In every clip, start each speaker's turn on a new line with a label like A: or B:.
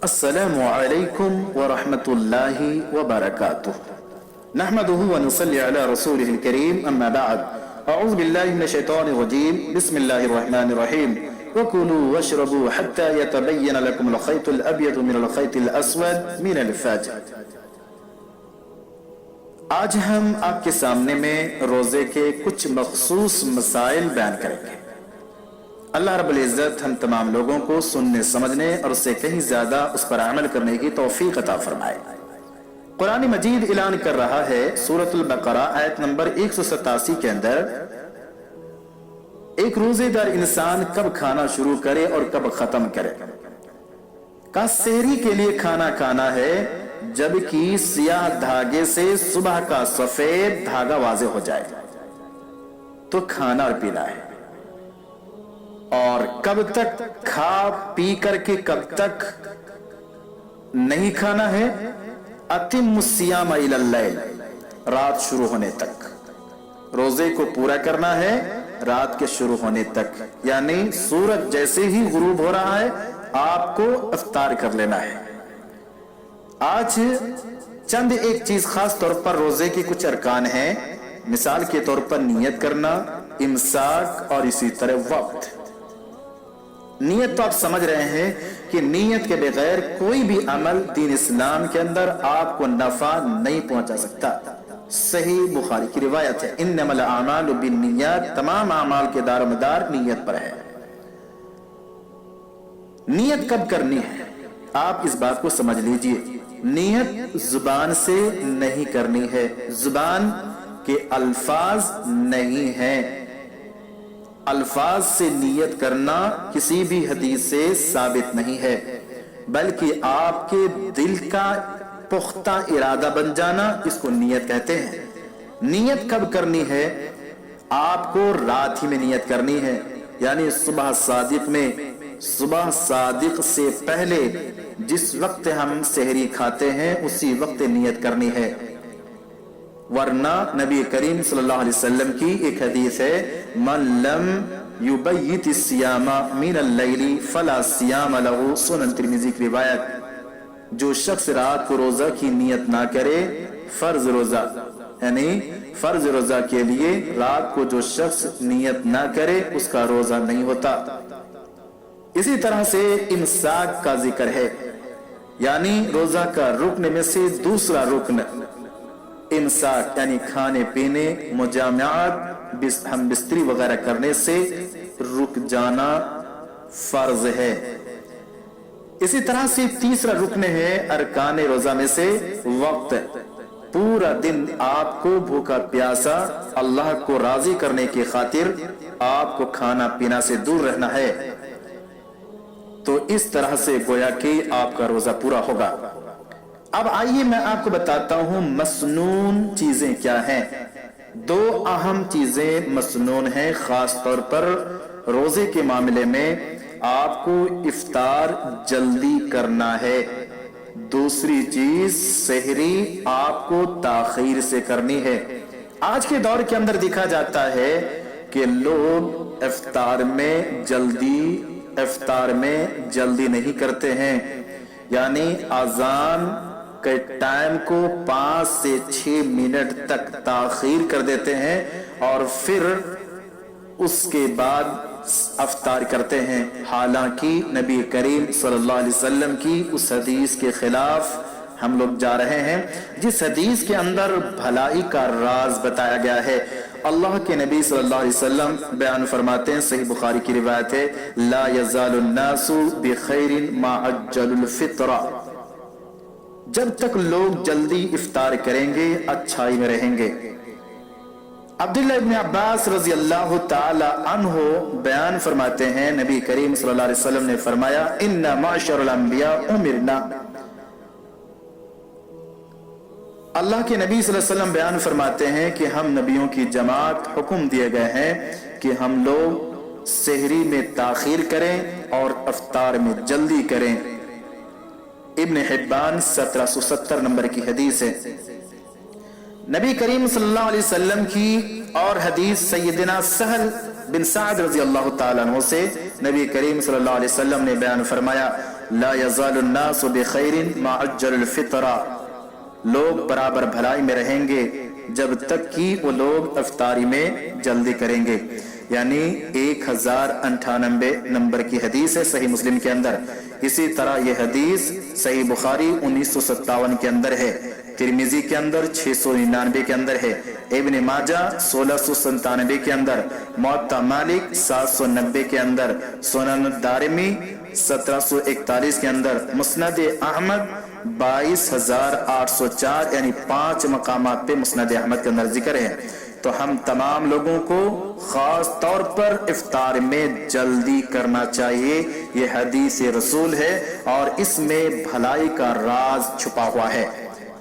A: السلام علیکم ورحمۃ اللہ وبرکاتہ نحمده ونصلي على رسوله الكريم اما بعد اعوذ باللہ من الشیطان الرجیم بسم اللہ الرحمن الرحیم وكلوا واشربوا حتى يتبين لكم الخيط الابيض من الخيط الاسود من الفجر۔ آج ہم آپ کے سامنے میں روزے کے کچھ مخصوص مسائل بیان کریں گے۔ اللہ رب العزت ہم تمام لوگوں کو سننے سمجھنے اور اس سے کہیں زیادہ اس پر عمل کرنے کی توفیق عطا فرمائے۔ قرآن مجید اعلان کر رہا ہے سورۃ البقرہ آیت نمبر 187 کے اندر، ایک روزے دار انسان کب کھانا شروع کرے اور کب ختم کرے۔ کا سحری کے لیے کھانا کھانا ہے جبکہ سیاہ دھاگے سے صبح کا سفید دھاگا واضح ہو جائے تو کھانا اور پینا ہے، اور کب تک کھا پی کر کے کب تک نہیں کھانا ہے۔ اتم الصیام الی اللیل، رات شروع ہونے تک روزے کو پورا کرنا ہے، رات کے شروع ہونے تک، یعنی سورج جیسے ہی غروب ہو رہا ہے آپ کو افطار کر لینا ہے۔ آج چند ایک چیز خاص طور پر روزے کے کچھ ارکان ہیں، مثال کے طور پر نیت کرنا، امساک اور اسی طرح وقت۔ نیت تو آپ سمجھ رہے ہیں کہ نیت کے بغیر کوئی بھی عمل دین اسلام کے اندر آپ کو نفع نہیں پہنچا سکتا۔ صحیح بخاری کی روایت ہے، انما الاعمال بالنیات، تمام اعمال کے دار و مدار نیت پر ہے۔ نیت کب کرنی ہے آپ اس بات کو سمجھ لیجئے۔ نیت زبان سے نہیں کرنی ہے، زبان کے الفاظ نہیں ہیں، الفاظ سے نیت کرنا کسی بھی حدیث سے ثابت نہیں ہے، بلکہ آپ کے دل کا پختہ ارادہ بن جانا اس کو نیت کہتے ہیں۔ نیت کب کرنی ہے؟ آپ کو رات ہی میں نیت کرنی ہے، یعنی صبح صادق میں، صبح صادق سے پہلے جس وقت ہم سحری کھاتے ہیں اسی وقت نیت کرنی ہے، ورنہ نبی کریم صلی اللہ علیہ وسلم کی ایک حدیث ہے، من لم یبیت الصیام من اللیل فلا صیام له، سنن ترمذی کی روایت۔ جو شخص رات کو روزہ کی نیت نہ کرے، فرض روزہ یعنی فرض روزہ کے لیے رات کو جو شخص نیت نہ کرے اس کا روزہ نہیں ہوتا۔ اسی طرح سے امساک کا ذکر ہے، یعنی روزہ کا رکن میں سے دوسرا رکن امساک، یعنی کھانے پینے، مجامعات، ہم بستری وغیرہ کرنے سے رک جانا فرض ہے۔ اسی طرح سے تیسرا رکن ہے ارکان روزہ میں سے وقت۔ پورا دن آپ کو بھوکا پیاسا اللہ کو راضی کرنے کی خاطر آپ کو کھانا پینا سے دور رہنا ہے، تو اس طرح سے گویا کہ آپ کا روزہ پورا ہوگا۔ اب آئیے میں آپ کو بتاتا ہوں مسنون چیزیں کیا ہیں۔ دو اہم چیزیں مسنون ہیں، خاص طور پر روزے کے معاملے میں آپ کو افطار جلدی کرنا ہے۔ دوسری چیز سحری آپ کو تاخیر سے کرنی ہے۔ آج کے دور کے اندر دیکھا جاتا ہے کہ لوگ افطار میں جلدی نہیں کرتے ہیں، یعنی اذان کے ٹائم کو 5 سے 6 منٹ تک تاخیر کر دیتے ہیں اور پھر اس کے بعد افطار کرتے ہیں، حالانکہ نبی کریم صلی اللہ علیہ وسلم کی اس حدیث کے خلاف ہم لوگ جا رہے ہیں جس حدیث کے اندر بھلائی کا راز بتایا گیا ہے۔ اللہ کے نبی صلی اللہ علیہ وسلم بیان فرماتے ہیں، صحیح بخاری کی روایت ہے، لا یزال الناس بخیر ما عجل الفطر، جب تک لوگ جلدی افطار کریں گے اچھائی میں رہیں گے۔ عبداللہ ابن عباس رضی اللہ تعالی عنہ بیان فرماتے ہیں، نبی کریم صلی اللہ علیہ وسلم نے فرمایا، ان معشر الانبیاء امرنا، اللہ کے نبی صلی اللہ علیہ وسلم بیان فرماتے ہیں کہ ہم نبیوں کی جماعت حکم دیے گئے ہیں کہ ہم لوگ سحری میں تاخیر کریں اور افطار میں جلدی کریں۔ ابن حبان 1770 نمبر کی حدیث ہے۔ نبی کریم صلی اللہ علیہ وسلم کی اور حدیث سیدنا سہل بن سعد رضی اللہ تعالیٰ عنہ سے نبی کریم صلی اللہ علیہ وسلم نے بیان فرمایا، ला यज़ालुन नासु बिखैरिन मा अज्जलुल फित्रा, लोग बराबर भलाई में रहेंगे जब तक कि वो लोग इफ्तारी में जल्दी करेंगे। यानी 1098 नंबर की हदीस है सही मुस्लिम के अंदर। इसी तरह यह हदीस सही बुखारी 1957 के अंदर है, तिरमिजी के अंदर 699 के अंदर है, इब्न माजा 1697 के अंदर, मुअत्ता मालिक 790 के अंदर, सुनन दारिमी 1741 के अंदर, मुस्नद अहमद 22,804 यानी 5 मकामात पे मुस्नद अहमद के अंदर जिक्र है। तो हम तमाम लोगों को खास तौर पर इफ्तार में जल्दी करना चाहिए। ये हदीस रसूल है और इसमें भलाई का राज छुपा हुआ है।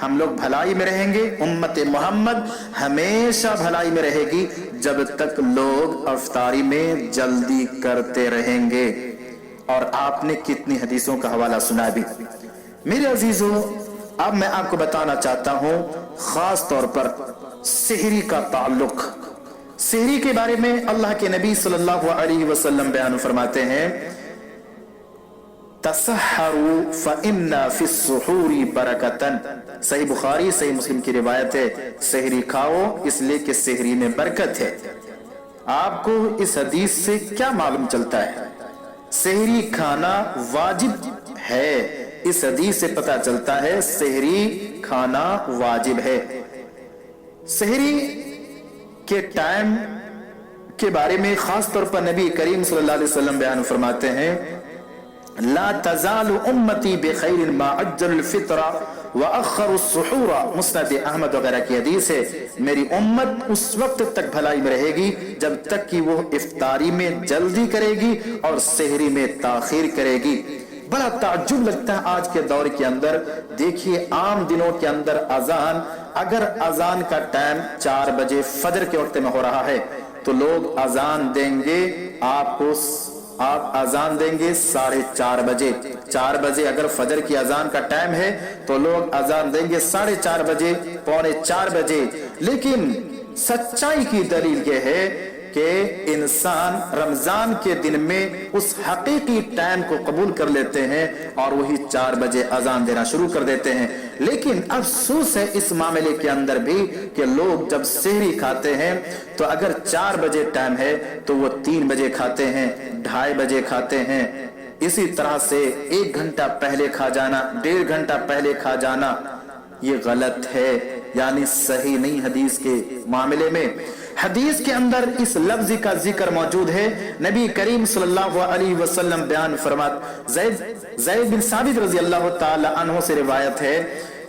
A: हम लोग भलाई में रहेंगे, उम्मत मोहम्मद हमेशा भलाई में रहेगी जब तक लोग इफ्तारी में जल्दी करते रहेंगे। और आपने कितनी हदीसों का हवाला सुना भी। मेरे अजीजों, अब मैं आपको बताना चाहता हूं खास तौर पर सेहरी का ताल्लुक। सेहरी के बारे में अल्लाह के नबी सल्लल्लाहु अलैहि वसल्लम बयान फरमाते हैं, तसहरु फइन्ना फिस्सुहूरी बरकतन। सही बुखारी सही मुस्लिम की रिवायत है, सेहरी खाओ इसलिए कि सेहरी में बरकत है। आपको इस हदीस से क्या मालूम चलता है? सेहरी खाना वाजिब है। इस हदीस से पता चलता है सेहरी खाना वाजिब है। सेहरी के टाइम के बारे में खास तौर पर नबी करीम सल्लल्लाहु अलैहि वसल्लम बयान फरमाते हैं, ला तज़ालु उम्मती बिखैरिन मा अज्जलुल फित्रा व अखरुस सुहूरा। मुस्नद अहमद वगैरह की हदीस है, मेरी उम्मत उस वक्त तक भलाई में रहेगी जब तक कि वो इफ्तारी में जल्दी करेगी और सेहरी में ताखीर करेगी। बड़ा ताज्जुब लगता है आज के दौर के अंदर। देखिए आम दिनों के अंदर अजान, अगर अजान का टाइम 4 बजे फजर के वक्त में हो रहा है तो लोग अजान देंगे, आप अजान देंगे 4:30 बजे। 4 बजे अगर फजर की अजान का टाइम है तो लोग अजान देंगे 4:30 बजे, 3:45 बजे। लेकिन सच्चाई की दलील यह है कि इंसान रमजान के दिन में उस हकीकी टाइम को कबूल कर लेते हैं और वही 4 बजे अजान देना शुरू कर देते हैं। लेकिन अफसोस है इस मामले के अंदर भी कि लोग जब सेहरी खाते हैं तो अगर 4 बजे टाइम है तो वो 3 बजे खाते हैं, 2:30 बजे खाते हैं। इसी तरह से 1 घंटा पहले खा जाना, 1.5 घंटा पहले खा जाना, ये गलत है, यानी सही नहीं। हदीस के मामले में हदीस के अंदर इस लफ्ज का जिक्र मौजूद है। नबी करीम सल्लल्लाहु अलैहि वसल्लम बयान फरमाते, ज़ैद बिन साबित रज़ी अल्लाह ताला अन्हु से रिवायत है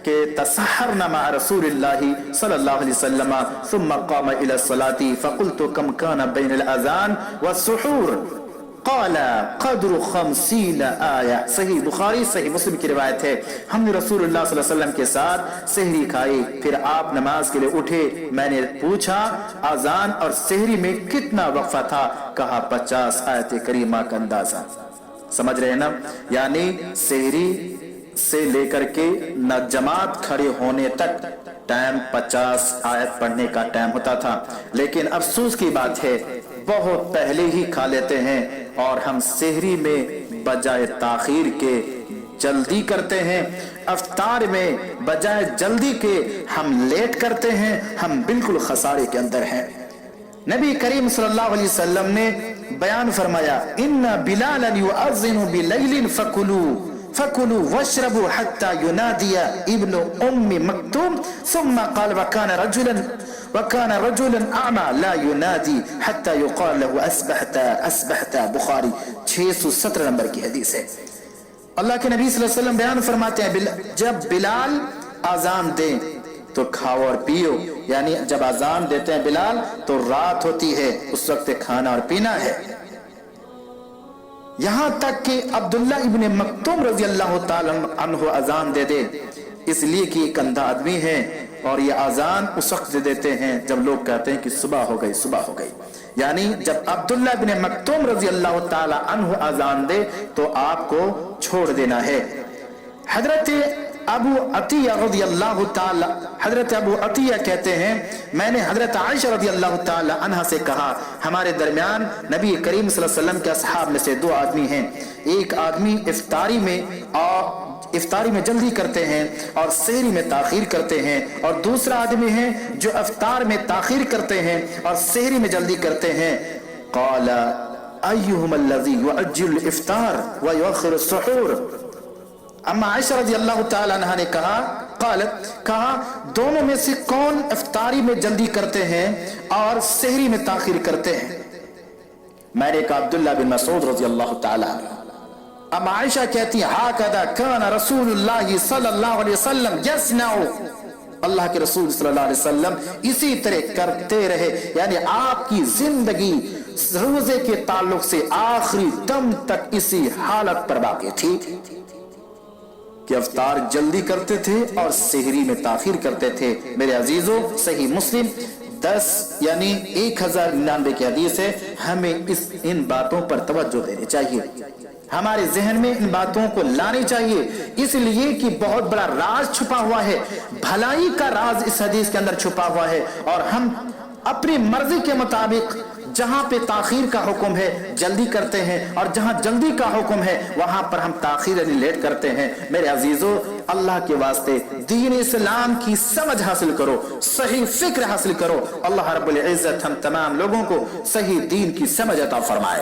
A: कि तसहरना मा रसूलिल्लाहि सल्लल्लाहु अलैहि वसल्लम सुम्मा क़ामा इला सलाती फ़क़ुल्तु कम काना बैनल अज़ान वस्सुहूर क़ाला क़द्रु 50 आया। सही बुखारी सही मुस्लिम की रिवायत है, हमने रसूलुल्लाह सल्लल्लाहु अलैहि वसल्लम के साथ सेहरी खाई, फिर आप नमाज के लिए उठे। मैंने पूछा अजान और सेहरी में कितना वक्फा था? कहा 50 आयत करीमा का अंदाजा। समझ रहे हैं ना? यानी सेहरी से लेकर के न जमात खड़े होने तक टाइम 50 आयत पढ़ने का टाइम होता था। लेकिन अफसोस की बात है बहुत पहले ही खा लेते हैं और हम सेहरी में बजाय ताखीर के जल्दी करते हैं, इफ्तार में बजाय जल्दी के हम लेट करते हैं। हम बिल्कुल खसारे के अंदर हैं। नबी करीम सल्लल्लाहु अलैहि वसल्लम ने बयान फरमाया, इन्ना बिलालन युअज़्ज़िनु बिलैलिन फकुलू वशरबू हत्ता युनादिया इब्नु उम्मी मक्तूम सुम्मा क़ाल वकाना रजुलन आमा ला युनादी हत्ता युक़ाल लहु अस्बहता। बुखारी 617 नंबर की हदीस है। अल्लाह के नबी सल्लल्लाहु अलैहि वसल्लम बयान फरमाते हैं, जब बिलाल आजान दें तो खाओ और पियो। यानी जब आजान देते हैं बिलाल तो रात होती है, उस वक्त खाना और पीना है। यहां तक कि अब्दुल्ला इब्ने मक्तूम रज़ी अल्लाह ताला अन्हु अजान दे दे, इसलिए कि एक अंधा आदमी है और ये अजान उस वक्त दे देते हैं जब लोग कहते हैं कि सुबह हो गई, सुबह हो गई। यानी जब अब्दुल्ला इब्ने मक्तूम रज़ी अल्लाह ताला अन्हु अजान दे तो आपको छोड़ देना है। हजरत अबू अतिया रज़ियल्लाहु ताला, हजरत अबू अतिया कहते हैं मैंने हजरत आयशा रज़ियल्लाहु ताला अन्हा से कहा, हमारे दरमियान नबी करीम सल्लल्लाहु अलैहि वसल्लम के असहाब में से 2 आदमी हैं, एक आदमी इफ्तारी में जल्दी करते हैं और सहरी में ताखीर करते हैं, और दूसरा आदमी है जो इफ्तार में ताखीर करते हैं और सहरी में जल्दी करते हैं। क़ाला अय्युहुम अल्लज़ी युअज्जिलु इफ्तार व युअख्खिरु सुहूर। अम्मा आयशा रज़ियल्लाहु ताला अन्हा ने कहा दोनों में से कौन इफ्तारी में जल्दी करते हैं और सहरी में ताखीर करते हैं? मैंने कहा अब्दुल्लाह बिन मसूद रज़ियल्लाहु ताला। अब आयशा कहती है हाकदा कान रसूलुल्लाह सल्लल्लाहु अलैहि वसल्लम यस्नउ, अल्लाह के रसूल सल्लल्लाहु अलैहि वसल्लम इसी तरह करते रहे, यानी आपकी जिंदगी रोजे के ताल्लुक से आखिरी दम तक इसी हालत पर बाकी थी कि इफ्तार जल्दी करते थे और सहरी में ताखीर करते थे। मेरे अजीजों, सही मुस्लिम 10 यानी 1099 की हदीस है। हमें इन बातों पर तवज्जो देनी चाहिए, हमारे जहन में इन बातों को लानी चाहिए, इसलिए कि बहुत बड़ा राज छुपा हुआ है, भलाई का राज इस हदीस के अंदर छुपा हुआ है। और हम अपनी मर्जी के मुताबिक जहां पे ताखीर का हुक्म है जल्दी करते हैं, और जहां जल्दी का हुक्म है वहां पर हम ताखीर यानी लेट करते हैं। मेरे अजीजों, अल्लाह के वास्ते दीन इस्लाम की समझ हासिल करो, सही फिक्र हासिल करो। अल्लाह रब्बुल इज्जत हम तमाम लोगों को सही दीन की समझ अता फरमाए।